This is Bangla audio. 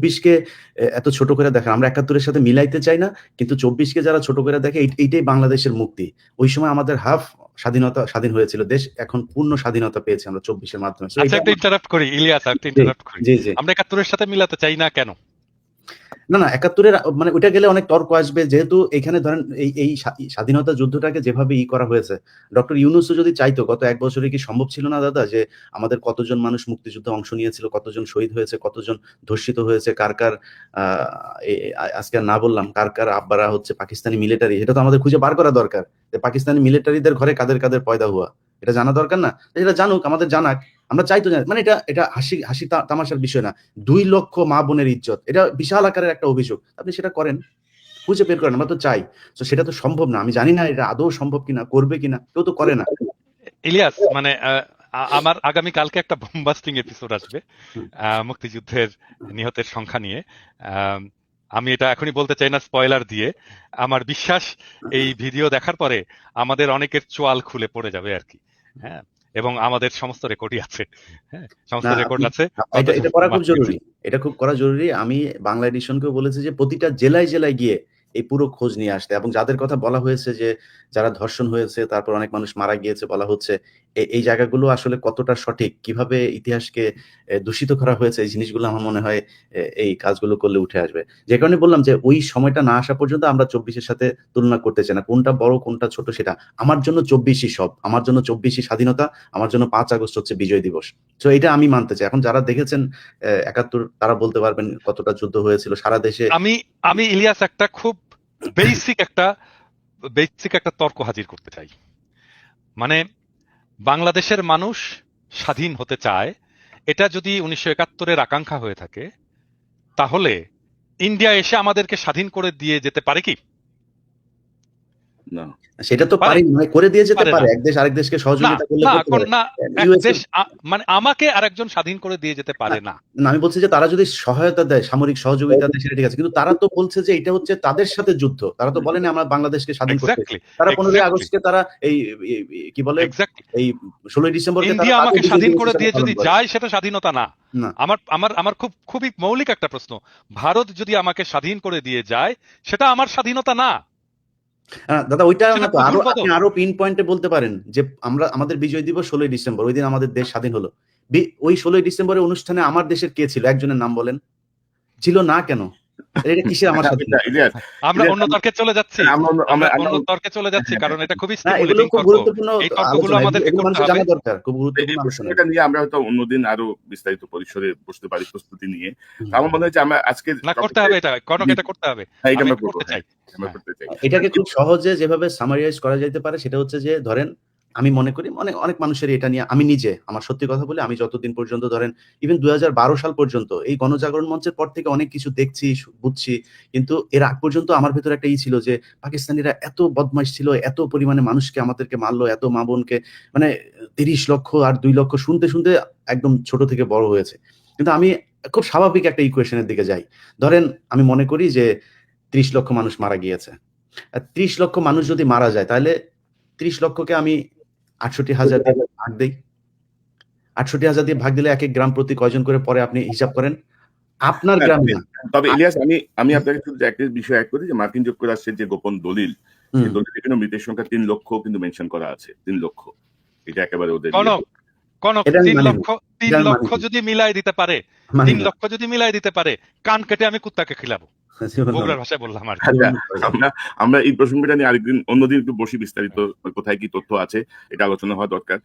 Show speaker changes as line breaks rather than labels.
২৪-কে এত ছোট করে দেখে। আমরা ৭১-এর সাথে মিলাইতে চাই না। কিন্তু ২৪-কে যারা ছোট করে দেখে এইটাই বাংলাদেশের মুক্তি। ওই সময় আমাদের হাফ স্বাধীন হয়েছিল। দেশ এখন পূর্ণ স্বাধীনতা পেয়েছি আমরা ২৪-এর মাধ্যমে। সো
আচ্ছা,
এটা
একটা ইন্টারাপ্ট করি ইলিয়াস, একটা
জি,
ইন্টারাপ্ট করি।
জি, জি।
আমরা ৭১-এর সাথে মিলাতে চাই না কেন?
না, ৭১-এর মানে ওইটা গেলে অনেক তর্ক আসবে। যেহেতু এখানে ধরেন এই স্বাধীনতা যুদ্ধটাকে যেভাবে করা হয়েছে, ডক্টর ইউনূসও যদি চাইতো গত ১ বছরে কি সম্ভব ছিল না দাদা? যে আমাদের কতজন মানুষ মুক্তিযুদ্ধে অংশ নিয়েছিল, কতজন শহীদ হয়েছে, কতজন ধর্ষিত হয়েছে, কার আ এ আজকে আর না বললাম, কার আব্বারা হচ্ছে পাকিস্তানি মিলিটারি, এটা তো আমাদের খুঁজে বার করা দরকার। যে পাকিস্তানি মিলিটারিদের ঘরে কাদের পয়দা হুয়া। এটা জানা দরকার না? এটা জানুক, আমাদের জানাক। আমরা চাই তো মানে এটা হাসি তামাশার বিষয় না। ২ লক্ষ মা-বোনের ইজ্জত। এটা বিশাল আকারের একটা অভিযোগ। আপনি সেটা করেন। খুঁজে বের করেন। আমরা তো চাই। সো সেটা তো সম্ভব না। আমি জানি না এটা আদৌ সম্ভব কিনা, করবে কিনা। কেউ তো করে না।
ইলিয়াস, মানে আমার আগামী কালকে একটা বোমবাস্টিং এপিসোড আসবে
হুম।
মুক্তিযুদ্ধের নিহতের সংখ্যা নিয়ে। আম, আমি এটা এখনই বলতে চাই না স্পয়লার দিয়ে। আমার বিশ্বাস এই ভিডিও দেখার পরে আমাদের অনেকের চোয়াল খুলে পড়ে যাবে আর কি। হ্যাঁ, এবং আমাদের সমস্ত রেকর্ডই আছে। হ্যাঁ, সমস্ত
না
রেকর্ড আছে
এটা
কতজন
করা খুব
মারা গেছে।
জরুরি। এটা খুব করা জরুরি। আমি বাংলা এডিশনকেও বলেছি যে প্রতিটা জেলায় গিয়ে এই পুরো খোঁজ নিয়ে আসতে, এবং যাদের কথা বলা হয়েছে যে যারা ধর্ষণ হয়েছে, তারপর অনেক মানুষ মারা গিয়েছে বলা হচ্ছে। এই জায়গাগুলো আসলে কতটা সঠিক, কিভাবে ইতিহাসকে দূষিত করা হয়েছে, এই জিনিসগুলো আমার মনে হয় এই কাজগুলো করলে উঠে আসবে। যে কারণে বললাম যে ওই সময়টা না আসা পর্যন্ত আমরা ২৪-এর সাথে তুলনা করতে চাই না। কোনটা বড় কোনটা ছোট সেটা। আমার জন্য ২৪-ই সব। আমার জন্য ২৪-ই স্বাধীনতা, আমার জন্য ৫ আগস্ট হচ্ছে বিজয় দিবস। সো এটা আমি মানতে চাই। এখন যারা দেখেছেন ৭১ তারা বলতে পারবেন কতটা যুদ্ধ হয়েছিল সারা দেশে।
আমি আমি ইলিয়াস একটা খুব বেসিক একটা তর্ক হাজির করতে চাই। মানে বাংলাদেশের মানুষ স্বাধীন হতে চায়, এটা যদি ১৯৭১-এর আকাঙ্ক্ষা হয়ে থাকে, তাহলে ইন্ডিয়া এসে আমাদেরকে স্বাধীন করে দিয়ে যেতে পারে কি?
না, সেটা তো
পারে?
পারি নয়, করে দিয়ে যেতে
পারে না।
পারে। এক দেশ আরেক দেশকে
না,
সহযোগিতা করলে
না,
করতে পারে।
না, এক
ইউএসএ
দেশ মানে আমাকে আরেকজন স্বাধীন করে দিয়ে যেতে
না,
পারে না।
না, আমি বলছি যে তারা যদি সহায়তা দেয়, সামরিক সহযোগিতা দেয় সেটা ঠিক আছে। কিন্তু তারা তো বলছে যে এটা হচ্ছে তাদের সাথে যুদ্ধ। তারা তো বলেনি আমরা বাংলাদেশকে স্বাধীন করতে।
এক্স্যাক্টলি,
তারা ১৫ই
এক্স্যাক্টলি,
আগস্টকে তারা এই কি বলে
এক্স্যাক্টলি।
এই ১৬ই ডিসেম্বরকে তারা
ইন্ডিয়া
তাদের
আমাকে
বিজয়
স্বাধীন
দিবস
করে
হিসেবে
দিয়ে
পালন
যদি
করে।
যায় সেটা স্বাধীনতা না।
না।
আমার আমার আমার খুবই মৌলিক একটা প্রশ্ন। ভারত যদি আমাকে স্বাধীন করে দিয়ে যায়, সেটা আমার স্বাধীনতা না,
দাদা ওইটা
সেটা
না তো,
প্রভুর
আপনি
বদল।
আরো পিন পয়েন্টে বলতে পারেন যে আমাদের বিজয় দিবস ১৬ই ডিসেম্বর। ওইদিন আমাদের দেশ স্বাধীন হলো। ওই ১৬ই ডিসেম্বরের অনুষ্ঠানে আমার দেশের কে ছিল? একজনের নাম বলেন। ছিল না কেন? এটা কিসের আমার স্বাধীনতা?
ইলিয়াস,
আমরা অন্য তর্কে চলে যাচ্ছি। আমরা
আমরা
অন্য তর্কে চলে যাচ্ছি, কারণ এটা খুবই
না, এগুলো
স্টিমুলেটিং
খুব
তর্ক।
গুরুত্বপূর্ণ
এই তর্কগুলো
আলোচনা।
আমাদেরকে
এগুলো
করতে
মানুষের
হবে।
জানা দরকার। খুব গুরুত্বপূর্ণ
এই
আলোচনা।
প্রসঙ্গটা নিয়ে আমরা হয়তো অন্যদিন আরো বিস্তারিত পরিসরে বসতে পারি প্রস্তুতি নিয়ে।
হুম।
আমার মনে হয় যে আমরা আজকে
না, করতে হবে এটা, কনক, এটা করতে হবে।
এটা
আমি
আমরা
এটা
করবো।
করতে চাই।
আমরা
হ্যাঁ।
করতে চাই।
এটাকে খুব সহজে যেভাবে সামারাইজ করা যাইতে পারে সেটা হচ্ছে যে ধরেন আমি মনে করি অনেক মানুষের এটা নিয়ে, আমি নিজে আমার সত্যি কথা বলি, আমি যতদিন পর্যন্ত ধরেন ইভেন ২০১২ সাল পর্যন্ত এই গণজাগরণ মঞ্চের পর থেকে অনেক কিছু দেখছি, বুঝছি। কিন্তু এর আগ পর্যন্ত আমার ভেতরে একটা ছিল যে পাকিস্তানিরা এত বদমাইশ ছিল, এত পরিমাণে মানুষকে আমাদেরকে মারলো, এত মা-বোনকে, মানে ৩০ লক্ষ আর ২ লক্ষ শুনতে একদম ছোট থেকে বড় হয়েছে। কিন্তু আমি খুব স্বাভাবিক একটা ইকুয়েশন এর দিকে যাই। ধরেন আমি মনে করি যে ৩০ লক্ষ মানুষ মারা গিয়েছে। ৩০ লক্ষ মানুষ যদি মারা যায় তাহলে ৩০ লক্ষকে আমি ৬৮,০০০ দিয়ে ভাগ দেই। ৬৮,০০০ দিয়ে ভাগ দিলে একেক গ্রাম প্রতি কয়জন করে পড়ে আপনি হিসাব করেন। আপনার গ্রামে না।
তবে ইলিয়াস, আমি আপনাকে শুধু একটা বিষয় অ্যাড করি যে মার্কিন যুক্তরাষ্ট্রের যে গোপন দলিল, সেই দলিলে কিন্তু মৃতের সংখ্যা ৩ লক্ষ কিন্তু মেনশন করা আছে। ৩ লক্ষ। এটা একেবারে ওদের
কনক,
এটা আমি
৩
মানি না।
লক্ষ
এটা আমি মানি
৩ লক্ষ
না।
যদি মিলাই দিতে পারে,
মানি
৩
না।
লক্ষ যদি মিলাই দিতে পারে, কান কেটে আমি কুত্তাকে খিলাবো।
জীবনে হবে
বগুড়ার
না।
ভাষায় বললাম আর কি।
আচ্ছা,
জীবনে হবে না।
আমরা এই প্রসঙ্গটা নিয়ে অন্যদিন একটু বসি, বিস্তারিত কোথায় কি তথ্য আছে এটা আলোচনা হওয়া দরকার।